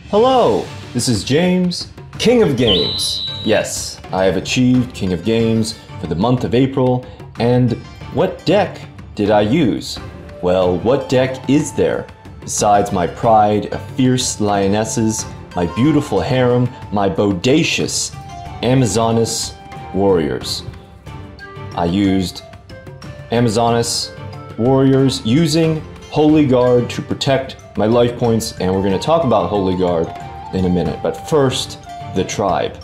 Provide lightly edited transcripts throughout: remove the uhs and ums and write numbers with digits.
Hello, this is James, King of Games. Yes, I have achieved King of Games for the month of April, and what deck did I use? Well, what deck is there besides my pride of fierce lionesses, my beautiful harem, my bodacious Amazoness warriors? I used Amazoness warriors using Holy Guard to protect my life points, and we're going to talk about Holy Guard in a minute. But first, the tribe.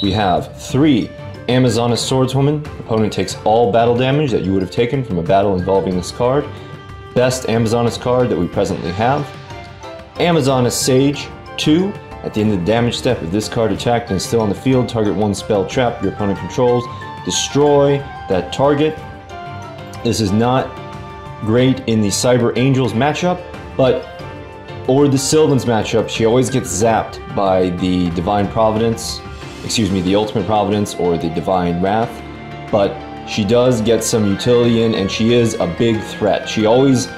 We have 3 Amazoness Swordswomen. Opponent takes all battle damage that you would have taken from a battle involving this card. Best Amazoness card that we presently have. Amazoness Sage 2. At the end of the damage step, if this card attacked and is still on the field, target 1 spell trap your opponent controls. Destroy that target. This is not great in the Cyber Angels matchup, or the Sylvan's matchup. She always gets zapped by the Divine Providence, the Ultimate Providence or the Divine Wrath, but she does get some utility in, and she is a big threat. She always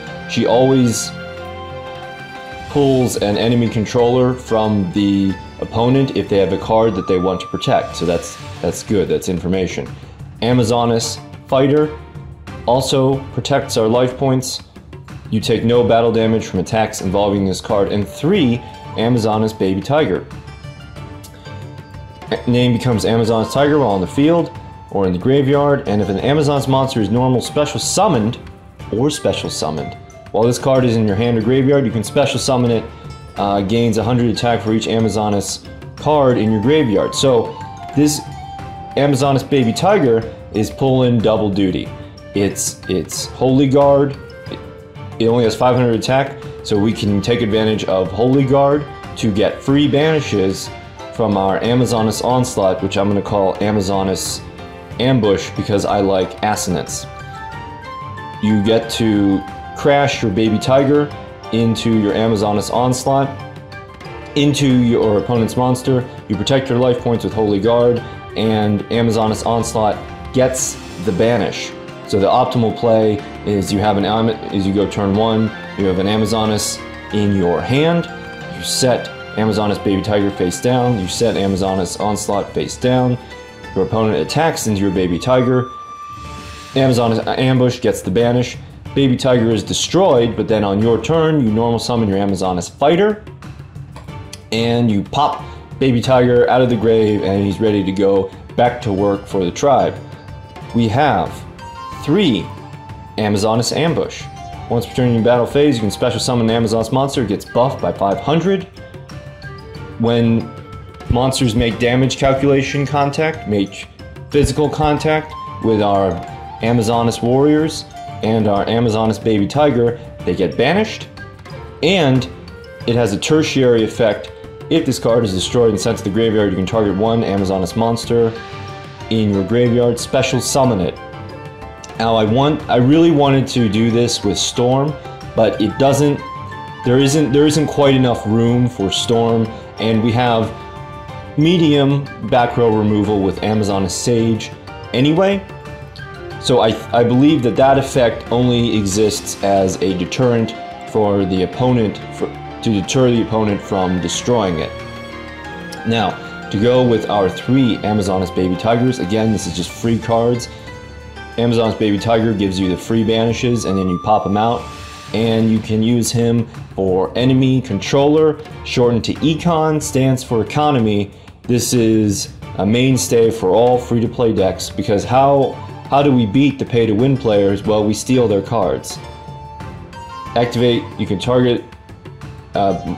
pulls an enemy controller from the opponent if they have a card that they want to protect, so that's good, that's information. Amazoness Fighter also protects our life points. You take no battle damage from attacks involving this card. And 3, Amazoness Baby Tiger. Name becomes Amazoness Tiger while on the field or in the graveyard, and if an Amazoness monster is normal special summoned while this card is in your hand or graveyard, you can special summon it. Gains 100 attack for each Amazoness card in your graveyard. So this Amazoness Baby Tiger is pulling double duty. It's Holy Guard. It only has 500 attack, so we can take advantage of Holy Guard to get free banishes from our Amazoness Onslaught, which I'm going to call Amazoness Ambush because I like assonance. You get to crash your Baby Tiger into your Amazoness Onslaught, into your opponent's monster. You protect your life points with Holy Guard, and Amazoness Onslaught gets the banish. So the optimal play is you go turn 1, you have an Amazoness in your hand, you set Amazoness Baby Tiger face down, you set Amazoness Onslaught face down, your opponent attacks into your Baby Tiger, Amazoness Ambush gets the banish, Baby Tiger is destroyed, but then on your turn you normal summon your Amazoness Fighter, and you pop Baby Tiger out of the grave, and he's ready to go back to work for the tribe. We have 3 Amazoness Ambush. Once per turn in battle phase, you can special summon an Amazoness monster. It gets buffed by 500. When monsters make damage calculation contact, make physical contact with our Amazoness warriors and our Amazoness Baby Tiger, they get banished. And it has a tertiary effect. If this card is destroyed and sent to the graveyard, you can target 1 Amazoness monster in your graveyard, special summon it. Now I really wanted to do this with Storm, but there isn't quite enough room for Storm, and we have medium back row removal with Amazoness Sage anyway. So I believe that effect only exists as a deterrent for the opponent, to deter the opponent from destroying it. Now, to go with our 3 Amazoness Baby Tigers, again, this is just free cards. Amazoness Baby Tiger gives you the free banishes, and then you pop him out, and you can use him for enemy controller. Shortened to Econ, stands for economy. This is a mainstay for all free-to-play decks, because how do we beat the pay-to-win players? Well, we steal their cards. Activate, you can target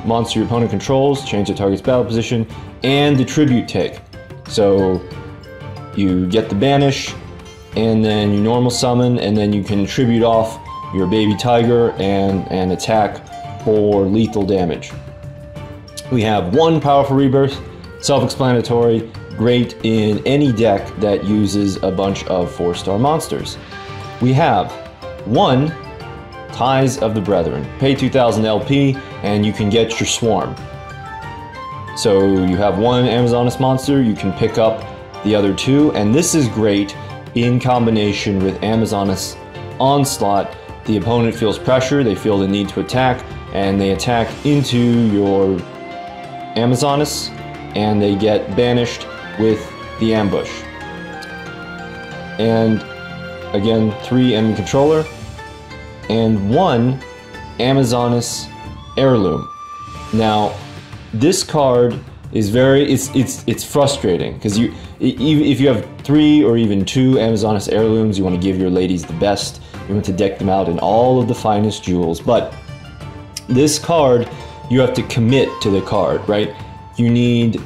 monster your opponent controls, change the target's battle position, and the tribute take. So you get the banish, and then you normal summon, and then you can tribute off your Baby Tiger and attack for lethal damage. We have 1 Powerful Rebirth, self-explanatory, great in any deck that uses a bunch of 4-star monsters. We have 1 Ties of the Brethren. Pay 2,000 LP and you can get your Swarm. So you have 1 Amazoness monster, you can pick up the other 2, and this is great in combination with Amazoness Onslaught. The opponent feels pressure, they feel the need to attack, and they attack into your Amazonas, and they get banished with the ambush. And again, 3 enemy controller, and 1 Amazonas heirloom. Now, this card is it's frustrating because if you have 3 or even 2 Amazonas heirlooms, you want to give your ladies the best. You want to deck them out in all of the finest jewels, but this card, you have to commit to the card, right? You need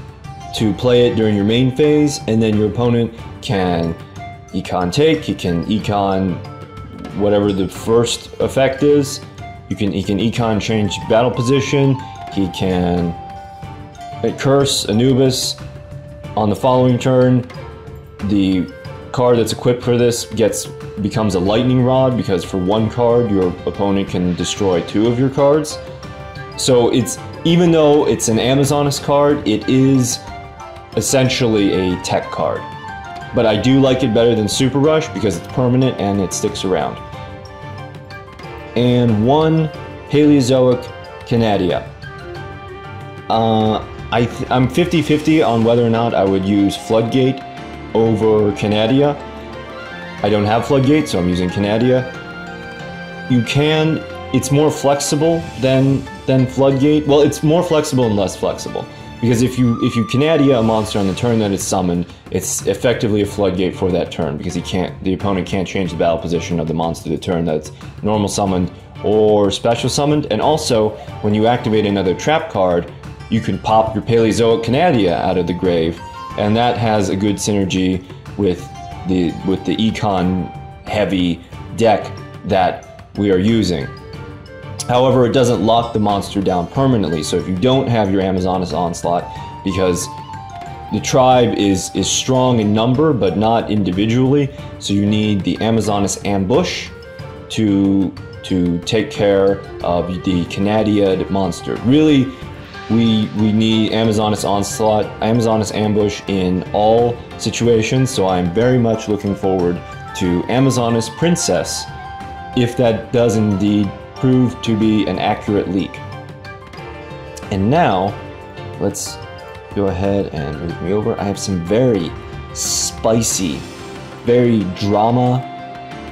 to play it during your main phase, and then your opponent can econ take, he can econ whatever the first effect is. He can econ change battle position, he can curse Anubis. On the following turn, the card that's equipped for this becomes a lightning rod, because for 1 card your opponent can destroy 2 of your cards. So even though it's an Amazonas card, it is essentially a tech card. But I do like it better than Super Rush because it's permanent and it sticks around. And 1 Paleozoic Canadia. I'm 50-50 on whether or not I would use Floodgate over Canadia. I don't have Floodgate, so I'm using Canadia. It's more flexible than Floodgate. Well, it's more flexible and less flexible. Because if you Canadia a monster on the turn that it's summoned, it's effectively a Floodgate for that turn, because the opponent can't change the battle position of the monster the turn that's normal summoned or special summoned. And also, when you activate another trap card, you can pop your Paleozoic Canadia out of the grave, and that has a good synergy with the econ heavy deck that we are using. However, it doesn't lock the monster down permanently, so if you don't have your Amazonas Onslaught, because the tribe is strong in number but not individually, so you need the Amazonas Ambush to take care of the Canadia monster. Really, we need Amazonas Onslaught, Amazonas Ambush in all situations, so I'm very much looking forward to Amazonas Princess, if that does indeed prove to be an accurate leak. And now, let's go ahead and move me over. I have some very spicy, very drama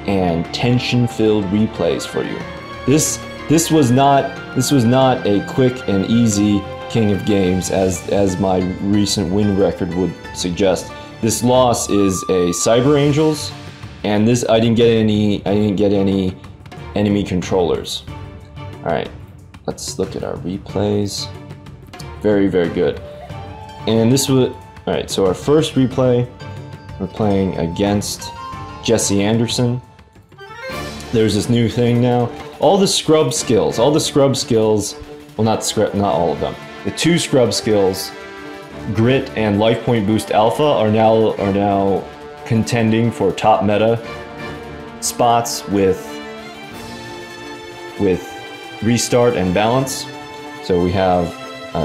and tension-filled replays for you. This was not a quick and easy King of Games as my recent win record would suggest. This loss is a Cyber Angels, and I didn't get any enemy controllers. All right, let's look at our replays. Very, very good. And this was all right. So our first replay, we're playing against Jesse Anderson. There's this new thing now. All the scrub skills, well, not all of them. The 2 scrub skills, Grit and Life Point Boost Alpha, are now contending for top meta spots with Restart and Balance. So we have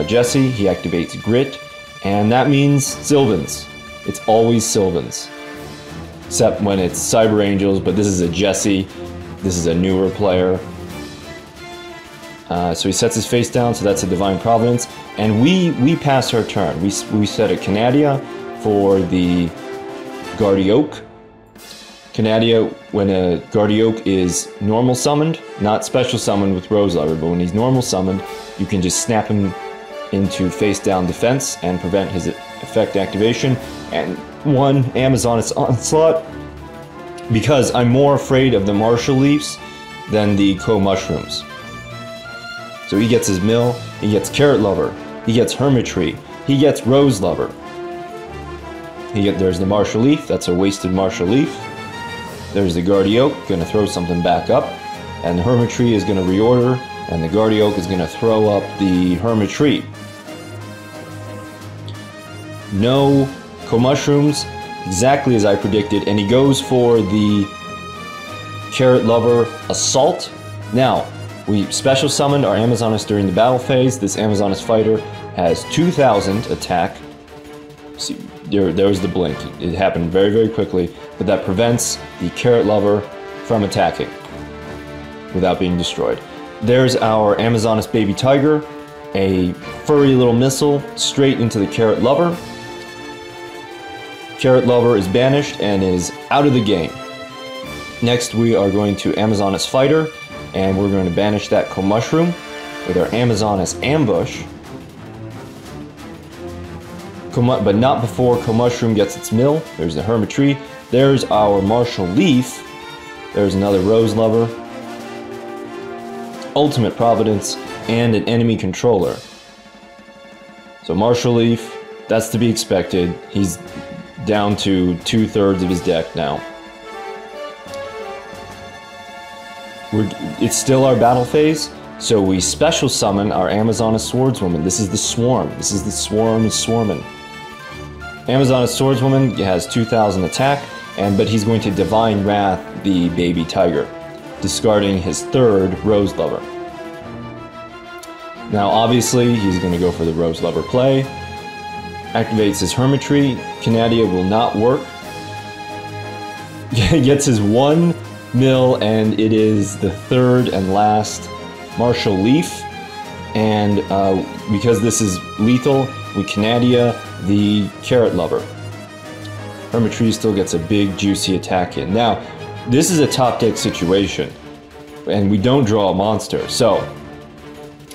Jesse, he activates Grit, and that means Sylvans. It's always Sylvans, except when it's Cyber Angels, but this is a Jesse. This is a newer player. So he sets his face down, so that's a Divine Providence. And we pass our turn. We set a Canadia for the Guardioak. Canadia, when a Guardioak is normal summoned, not special summoned with Rose Lover, but when he's normal summoned, you can just snap him into face down defense and prevent his effect activation. And 1 Amazonas Onslaught, because I'm more afraid of the Martial Leaves than the Co-Mushrooms. So he gets his mill, he gets Carrot Lover, he gets Hermitry, he gets Rose Lover. There's the Martial Leaf, that's a wasted Martial Leaf. There's the Guardioak, gonna throw something back up, and the Hermitry is gonna reorder, and the Guardioak is gonna throw up the Hermitry. No Co-Mushrooms, exactly as I predicted, and he goes for the Carrot Lover Assault. Now, we special summoned our Amazonas during the battle phase. This Amazonas fighter has 2,000 attack. See, there was the blink. It happened very, very quickly, but that prevents the Carrot Lover from attacking without being destroyed. There's our Amazonas Baby Tiger. a furry little missile straight into the Carrot Lover. Carrot Lover is banished and is out of the game. Next, we are going to Amazoness Fighter, and we're going to banish that Co-Mushroom with our Amazoness Ambush. But not before Co-Mushroom gets its mill. There's the Hermitry. There's our Martial Leaf. There's another Rose Lover. Ultimate Providence, and an enemy controller. So Martial Leaf, that's to be expected. He's down to 2/3 of his deck now. It's still our battle phase, so we special summon our Amazoness Swordswoman. This is the Swarm. This is the Swarm swarming. Amazoness Swordswoman has 2,000 attack, but he's going to Divine Wrath the baby tiger, discarding his 3rd Rose Lover. Now obviously he's going to go for the Rose Lover play. Activates his Hermitry. Canadia will not work. Gets his 1 mill, and it is the 3rd and last Martial Leaf. And because this is lethal, we Canadia the Carrot Lover. Hermitry still gets a big juicy attack in. Now, this is a top deck situation, and we don't draw a monster. So,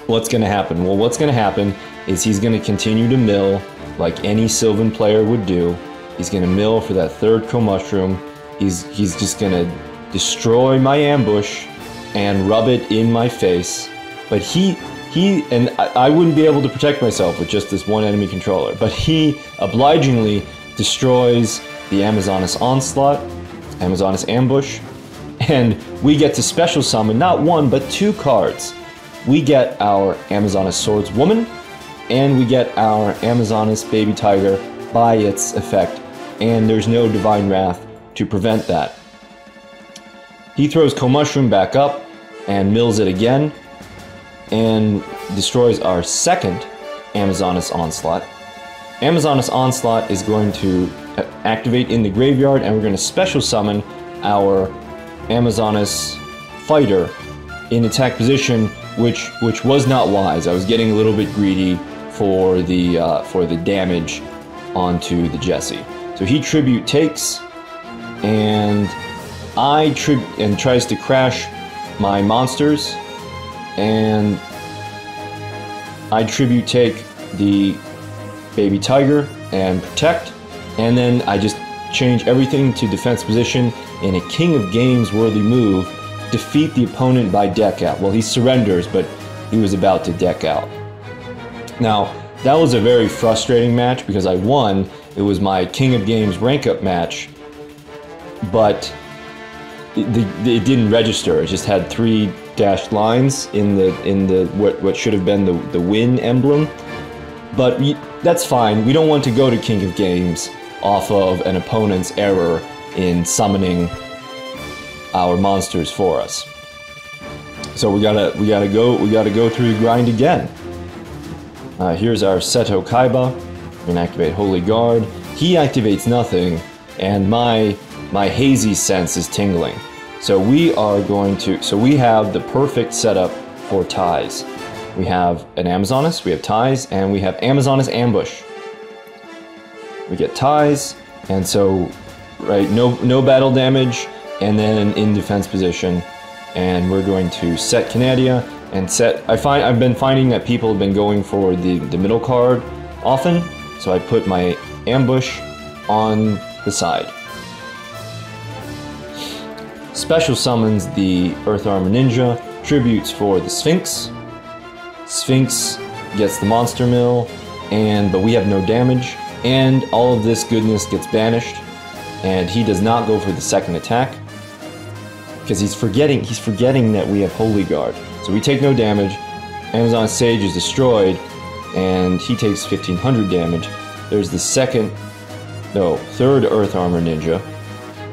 what's going to happen? Well, what's going to happen is he's going to continue to mill like any Sylvan player would do. He's going to mill for that 3rd Co-Mushroom. He's just going to destroy my ambush and rub it in my face. But I wouldn't be able to protect myself with just this 1 enemy controller. But he obligingly destroys the Amazoness Onslaught, Amazoness Ambush, and we get to special summon not 1 but 2 cards. We get our Amazoness Swordswoman, and we get our Amazoness Baby Tiger by its effect, and there's no Divine Wrath to prevent that. He throws Co-Mushroom back up and mills it again, and destroys our 2nd Amazoness Onslaught. Amazoness Onslaught is going to activate in the graveyard, and we're going to special summon our Amazoness Fighter in attack position, which was not wise. I was getting a little bit greedy for the damage onto the Jessie. So he tribute takes, and tries to crash my monsters, and I tribute take the Baby Tiger and protect, and then I just change everything to defense position in a King of Games worthy move, defeat the opponent by deck out. Well, he surrenders, but he was about to deck out. Now, that was a very frustrating match because I won. It was my King of Games rank up match, but it didn't register. It just had 3 dashed lines in the what should have been the win emblem. But that's fine. We don't want to go to King of Games off of an opponent's error in summoning our monsters for us. So we gotta go through the grind again. Here's our Seto Kaiba. We're gonna activate Holy Guard. He activates nothing, and my hazy sense is tingling. So we are going to. So we have the perfect setup for ties. We have an Amazoness, we have ties, and we have Amazoness Ambush. We get ties, and so no battle damage, and then in defense position, and we're going to set Canadia and set. I've been finding that people have been going for the middle card often, so I put my ambush on the side. Special summons the Earth Armor Ninja, tributes for the Sphinx. Sphinx gets the monster mill, but we have no damage, and all of this goodness gets banished, and he does not go for the 2nd attack because he's forgetting that we have Holy Guard. So we take no damage. Amazon Sage is destroyed, and he takes 1,500 damage. There's the 3rd Earth Armor Ninja.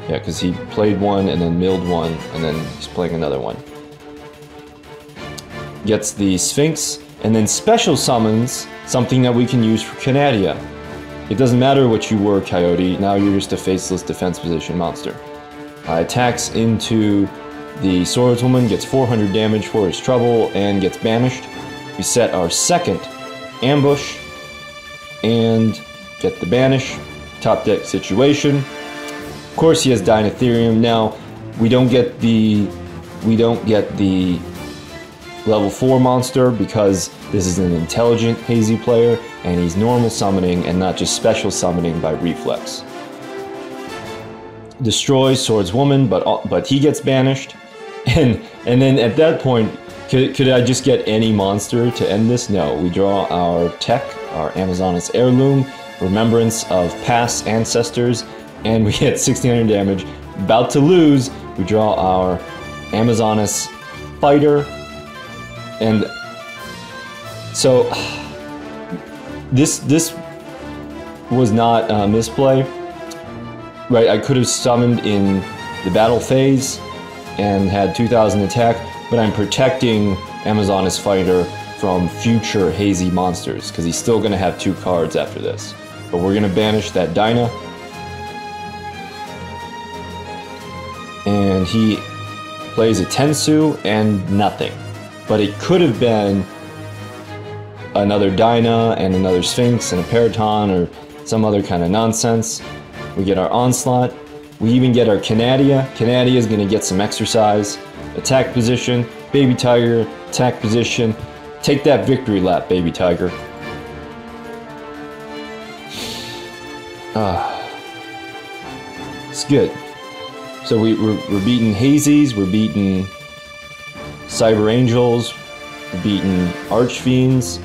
Yeah, because he played 1 and then milled 1, and then he's playing another one. Gets the Sphinx, and then special summons something that we can use for Canadia. It doesn't matter what you were, Coyote, now you're just a faceless defense position monster. Attacks into the Swordswoman, gets 400 damage for his trouble, and gets banished. We set our second ambush and get the banish. Top deck situation. Of course, he has Dinotherium. Now, we don't get the level 4 monster because this is an intelligent hazy player, and he's normal summoning and not just special summoning by reflex. Destroys Swordswoman, but he gets banished, and then at that point, could I just get any monster to end this? No, we draw our tech, our Amazoness Heirloom, Remembrance of Past Ancestors, and we get 1600 damage. About to lose, we draw our Amazoness Fighter, and so this was not a misplay, right? I could have summoned in the battle phase and had 2000 attack, but I'm protecting Amazoness Fighter from future hazy monsters because he's still going to have 2 cards after this. But we're going to banish that Dyna, and he plays a Tensu and nothing. But it could have been another Dyna and another Sphinx and a Periton or some other kind of nonsense. We get our Onslaught. We even get our Canadia. Canadia is going to get some exercise. Attack position, Baby Tiger, attack position. Take that victory lap, Baby Tiger. It's good. So we're beating Hazies, we're beating Cyber Angels, we're beating Archfiends.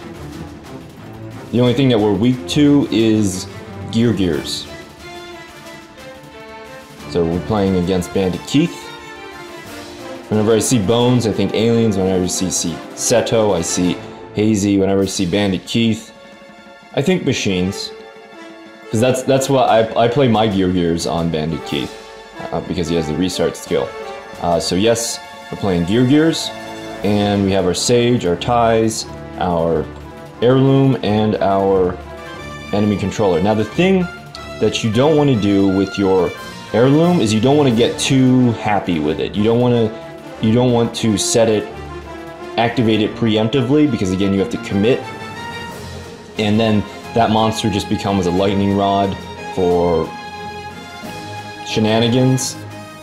The only thing that we're weak to is Gears. So we're playing against Bandit Keith. Whenever I see Bones, I think Aliens. Whenever I see Seto, I see Hazy. Whenever I see Bandit Keith, I think Machines. Because that's what I play my Gears on Bandit Keith. Because he has the restart skill. So yes, we're playing Gears. And we have our Sage, our Ties, our Heirloom, and our Enemy Controller. Now the thing that you don't want to do with your Heirloom is you don't want to get too happy with it. You don't want to set it, activate it preemptively, because again you have to commit, and then that monster just becomes a lightning rod for shenanigans,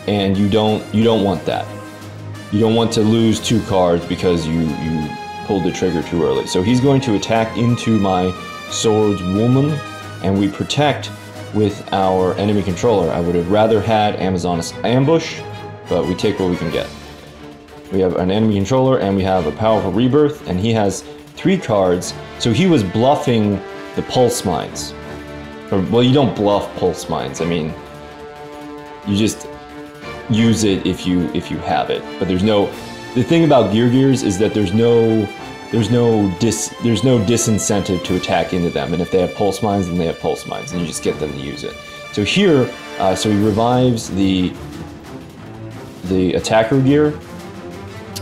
and you don't want that. You don't want to lose 2 cards because you pulled the trigger too early. So he's going to attack into my Swordswoman, and we protect with our Enemy Controller. I would have rather had Amazoness Ambush, but we take what we can get. We have an Enemy Controller, and we have a Powerful Rebirth, and he has 3 cards, so he was bluffing the Pulse Mines. Or, well, you don't bluff Pulse Mines, I mean, you just use it if you have it. But there's no, the thing about Gears is that there's no disincentive to attack into them, and if they have Pulse Mines, then they have Pulse Mines, and you just get them to use it. So here, so he revives the attacker gear,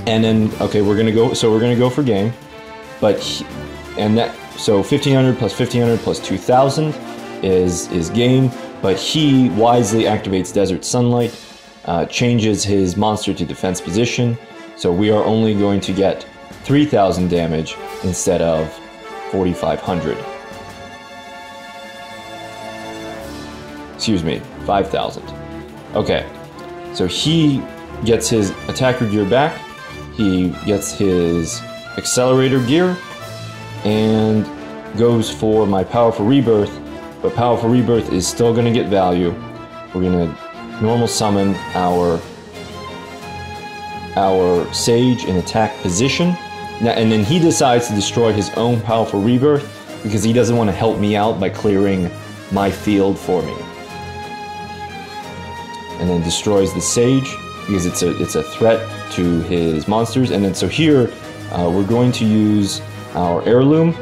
and then okay, we're gonna go for game, but so 1500 plus 1500 plus 2000 is game, but he wisely activates Desert Sunlight, changes his monster to defense position, so we are only going to get 3000 damage instead of 4500. Excuse me, 5000. Okay, so he gets his attacker gear back, he gets his accelerator gear, and goes for my Powerful Rebirth, but Powerful Rebirth is still going to get value. We're going to normal summon our Sage in attack position. Now, and then he decides to destroy his own Powerful Rebirth because he doesn't want to help me out by clearing my field for me. And then destroys the Sage because it's a threat to his monsters. And then so here we're going to use our Heirloom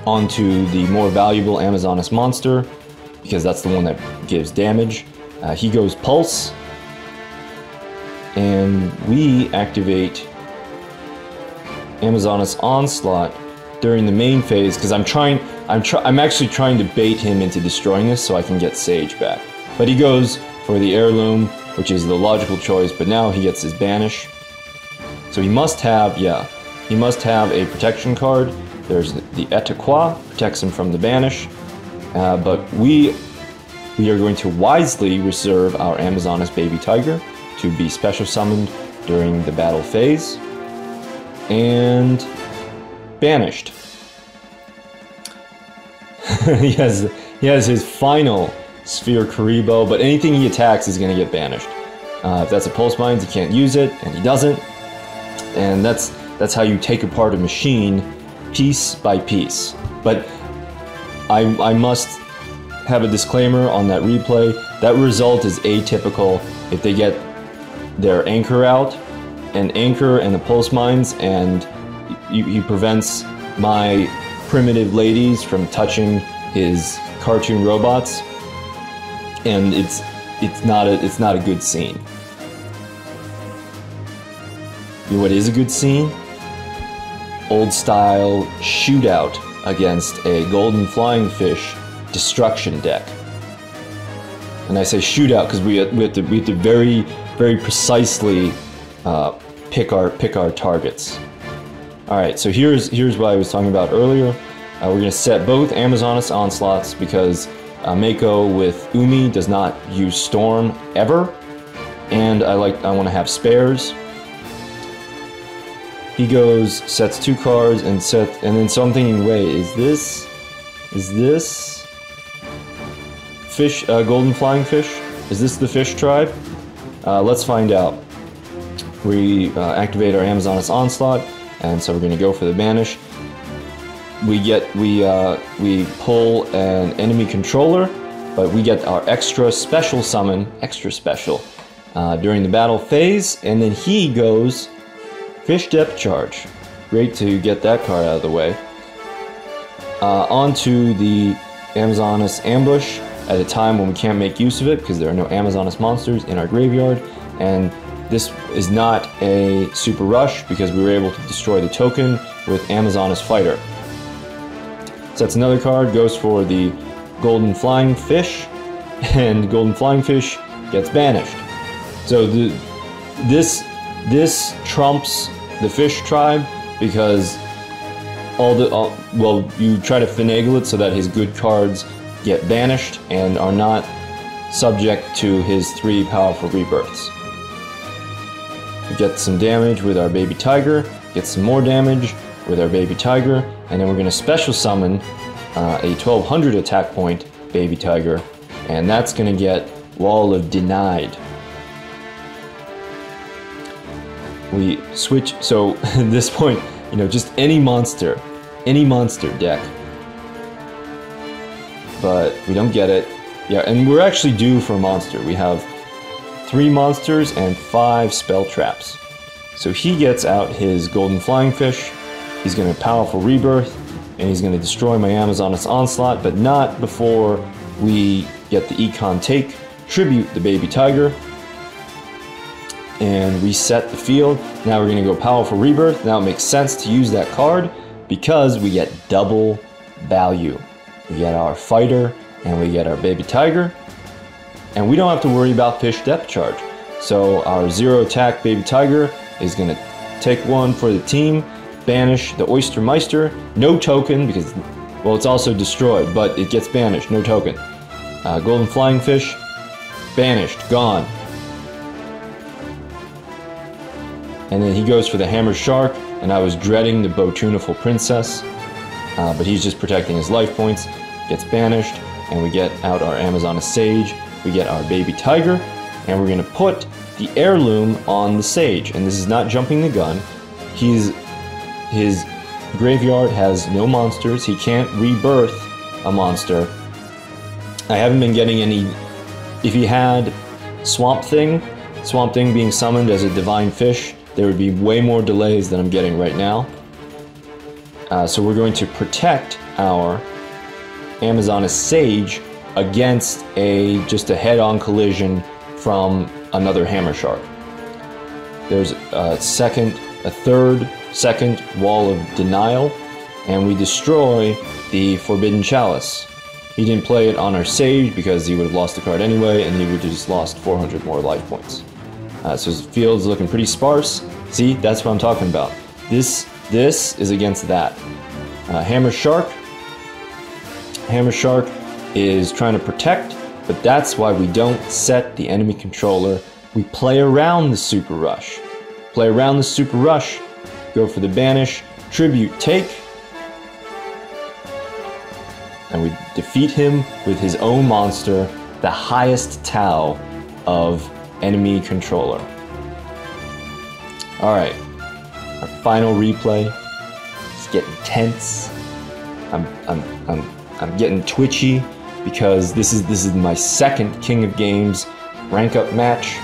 onto the more valuable Amazoness monster because that's the one that gives damage. He goes Pulse, and we activate Amazoness Onslaught during the main phase because I'm actually trying to bait him into destroying this so I can get Sage back. But he goes for the Heirloom, which is the logical choice, but now he gets his Banish. So he must have, yeah, he must have a protection card. There's the F2P, protects him from the banish, but we are going to wisely reserve our Amazoness Baby Tiger to be special summoned during the battle phase, and banished. he has his final Sphere Karibo, but anything he attacks is going to get banished. If that's a Pulse Mines, he can't use it, and he doesn't. And that's how you take apart a machine piece by piece. But I must have a disclaimer on that replay. That result is atypical if they get their anchor out, and anchor and the Pulse Mines, and he prevents my primitive ladies from touching his cartoon robots, and it's not a good scene. You know what is a good scene? Old style shootout against a golden flying fish destruction deck. And I say shootout because we have to very precisely pick our targets. All right, so here's what I was talking about earlier. We're going to set both Amazoness Onslaughts because Mako with Umi does not use Storm ever, and I want to have spares. He goes, sets 2 cards, and then so I'm thinking, wait, is this fish, golden flying fish? Is this the fish tribe? Let's find out. We activate our Amazoness Onslaught, and so we're going to go for the banish. We pull an enemy controller, but we get our extra special summon, during the battle phase, and then he goes Fish Depth Charge. Great to get that card out of the way. Onto the Amazoness Ambush at a time when we can't make use of it because there are no Amazoness monsters in our graveyard, and this is not a super rush because we were able to destroy the token with Amazoness Fighter. Sets another card, goes for the Golden Flying Fish, and Golden Flying Fish gets banished. So this trumps the Fish Tribe because well, you try to finagle it so that his good cards get banished and are not subject to his 3 powerful rebirths. We get some damage with our Baby Tiger, get some more damage with our Baby Tiger, and then we're going to special summon a 1200 attack point Baby Tiger, and that's going to get Wall of Denied. We switch, so at this point, you know, just any monster deck. But we don't get it. Yeah, and we're actually due for a monster. We have 3 monsters and 5 spell traps. So he gets out his Golden Flying Fish, he's going to Powerful Rebirth, and he's going to destroy my Amazoness Onslaught, but not before we get the Econ Take, tribute the Baby Tiger, and reset the field. Now we're going to go Powerful Rebirth. Now it makes sense to use that card because we get double value. We get our Fighter and we get our Baby Tiger, and we don't have to worry about Fish Depth Charge. So our 0 attack Baby Tiger is going to take 1 for the team, banish the Oyster Meister, no token because, well, it's also destroyed, but it gets banished, no token. Golden Flying Fish, banished, gone. And then he goes for the Hammer Shark, and I was dreading the Botuniful Princess, but he's just protecting his life points, gets banished, and we get out our Amazoness Sage, we get our Baby Tiger, and we're going to put the Heirloom on the Sage. And this is not jumping the gun. His graveyard has no monsters, he can't rebirth a monster. I haven't been getting any. If he had Swamp Thing being summoned as a Divine Fish, there would be way more delays than I'm getting right now. So we're going to protect our Amazoness Sage against just a head-on collision from another Hammer Shark. There's a third Wall of Denial, and we destroy the Forbidden Chalice. He didn't play it on our Sage because he would have lost the card anyway, and he would have just lost 400 more life points. So his field's looking pretty sparse. See, that's what I'm talking about. This This is against that. Hammer Shark. Hammer Shark is trying to protect, but that's why we don't set the enemy controller. We play around the Super Rush. Play around the Super Rush, go for the banish, tribute take, and we defeat him with his own monster, the highest Tau of enemy controller. Alright, our final replay. It's getting tense. I'm getting twitchy because this is my second King of Games rank up match.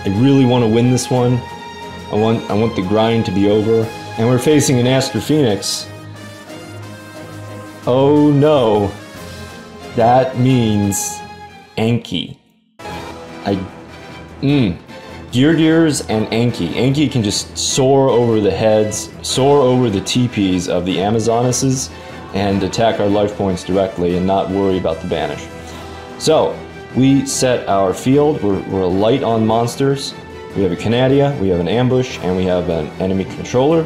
I really want to win this one. I want the grind to be over. And we're facing an Astro Phoenix. Oh no. That means Anki. Gears and Anki. Anki can just soar over the heads, soar over the TPs of the Amazonesses, and attack our life points directly and not worry about the banish. So, we set our field. We're light on monsters. We have a Canadia, we have an ambush, and we have an enemy controller,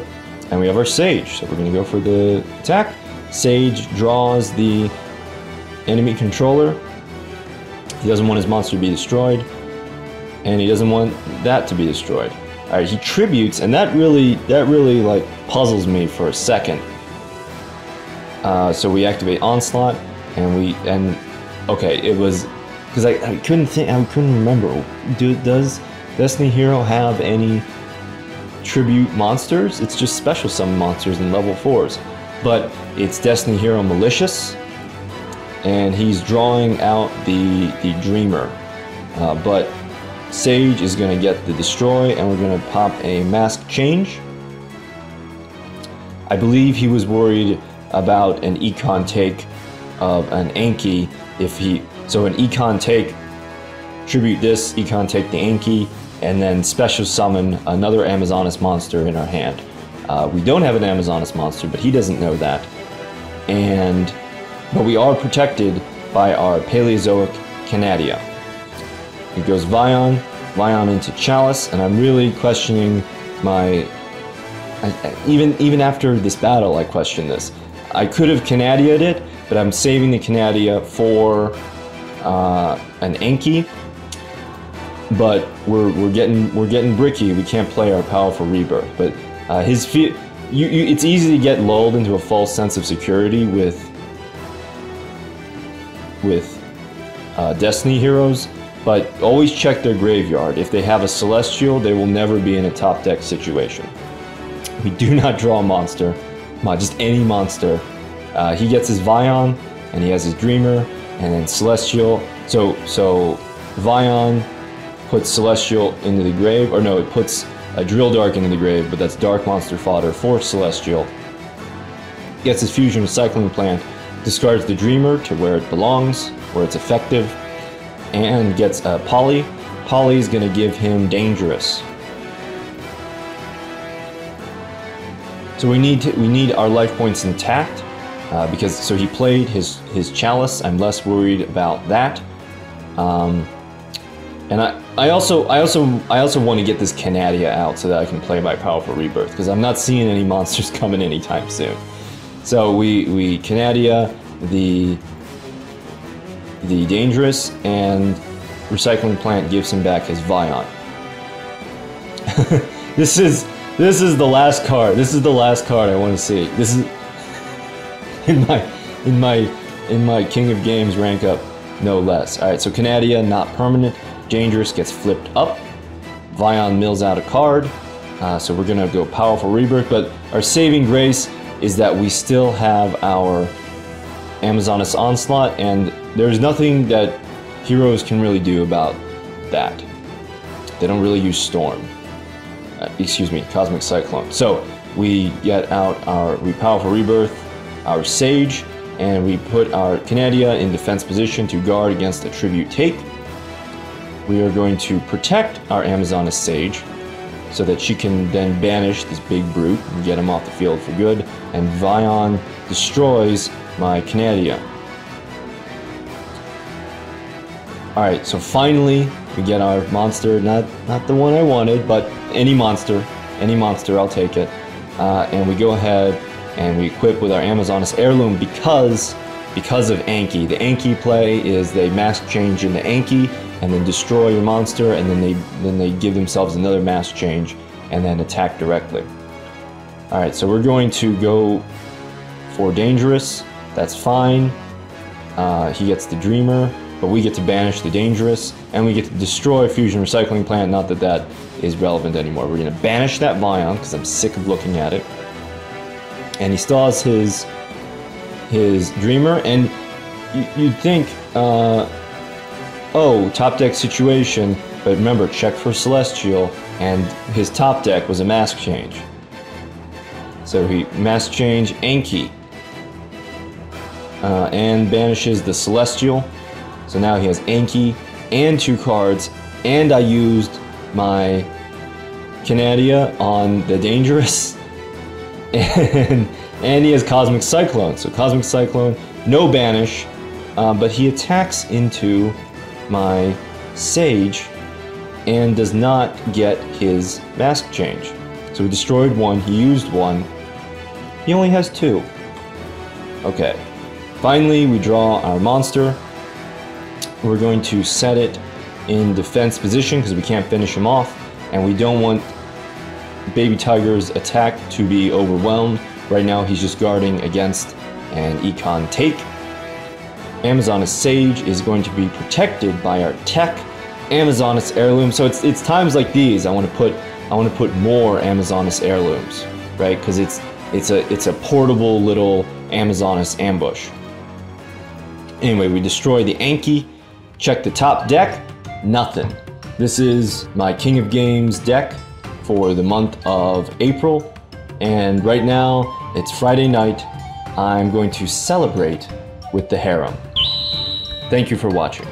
and we have our Sage. So we're going to go for the attack. Sage draws the enemy controller. He doesn't want his monster to be destroyed, and he doesn't want that to be destroyed. All right, he tributes, and that really like puzzles me for a second. So we activate Onslaught, and okay, it was because I couldn't remember. Does Destiny Hero have any tribute monsters? It's just special summon monsters in level 4s, but it's Destiny Hero Malicious, and he's drawing out the Dreamer, but Sage is going to get the Destroy, and we're going to pop a Mask Change. I believe he was worried about an Econ take of an Anki so an Econ take, tribute this, Econ take the Anki, and then special summon another Amazonas monster in our hand. We don't have an Amazonas monster, but he doesn't know that. But we are protected by our Paleozoic Canadia. It goes Vion into Chalice, and I'm really questioning my... even after this battle, I question this. I could have Canadia'd it, but I'm saving the Canadia for an Anki. But we're getting bricky. We can't play our Powerful Rebirth. But it's easy to get lulled into a false sense of security with Destiny heroes. But always check their graveyard. If they have a Celestial, they will never be in a top deck situation. We do not draw a monster, just any monster. He gets his Vion, and he has his Dreamer, and then Celestial. So Vion puts Celestial into the grave, or no, it puts a Drill Dark into the grave, but that's Dark Monster fodder for Celestial. Gets his Fusion Recycling Plant, discards the Dreamer to where it belongs, where it's effective, and gets a Poly. Poly is going to give him Dangerous. So we need our life points intact, because he played his Chalice. I'm less worried about that. And I also want to get this Canadia out so that I can play my Powerful Rebirth, because I'm not seeing any monsters coming anytime soon. So we Canadia the Dangerous, and Recycling Plant gives him back his Vion. This is the last card. This is the last card I want to see. This is in my King of Games rank up, no less. All right, so Canadia not permanent. Dangerous gets flipped up. Vion mills out a card. So we're gonna go Powerful Rebirth, but our saving grace is that we still have our Amazonas Onslaught, and there's nothing that heroes can really do about that. They don't really use Storm. Excuse me, Cosmic Cyclone. So we get out our Powerful Rebirth, our Sage, and we put our Canadia in defense position to guard against a Tribute Take. We are going to protect our Amazonas Sage so that she can then banish this big brute and get him off the field for good, and Vion destroys my Canadia. Alright, so finally we get our monster, not the one I wanted, but any monster Any monster, I'll take it. And we go ahead and we equip with our Amazonas Heirloom because of Anki. The Anki play is they mask change into Anki and then destroy your monster, and then they give themselves another mask change and then attack directly. Alright, so we're going to go for Dangerous. That's fine. He gets the Dreamer, but we get to banish the Dangerous, and we get to destroy Fusion Recycling Plant. Not that that is relevant anymore. We're going to banish that Vion because I'm sick of looking at it. And he still has his Dreamer, and you'd think, oh, top deck situation, but remember, check for Celestial, and his top deck was a mask change. So he mask change Anki, and banishes the Celestial. So now he has Anki and 2 cards, and I used my Canadia on the Dangerous, and he has Cosmic Cyclone. So Cosmic Cyclone, no banish, but he attacks into my Sage and does not get his mask change. So we destroyed 1, he used 1, he only has 2. Okay, finally we draw our monster. We're going to set it in defense position because we can't finish him off, and we don't want Baby Tiger's attack to be overwhelmed. Right now he's just guarding against an Econ take. Amazonas Sage is going to be protected by our tech Amazonas Heirloom. So it's times like these I want to put more Amazonas Heirlooms, right? Because it's a portable little Amazonas ambush. Anyway, we destroy the Anki. Check the top deck. Nothing. This is my King of Games deck for the month of April, and right now it's Friday night. I'm going to celebrate with the harem. Thank you for watching.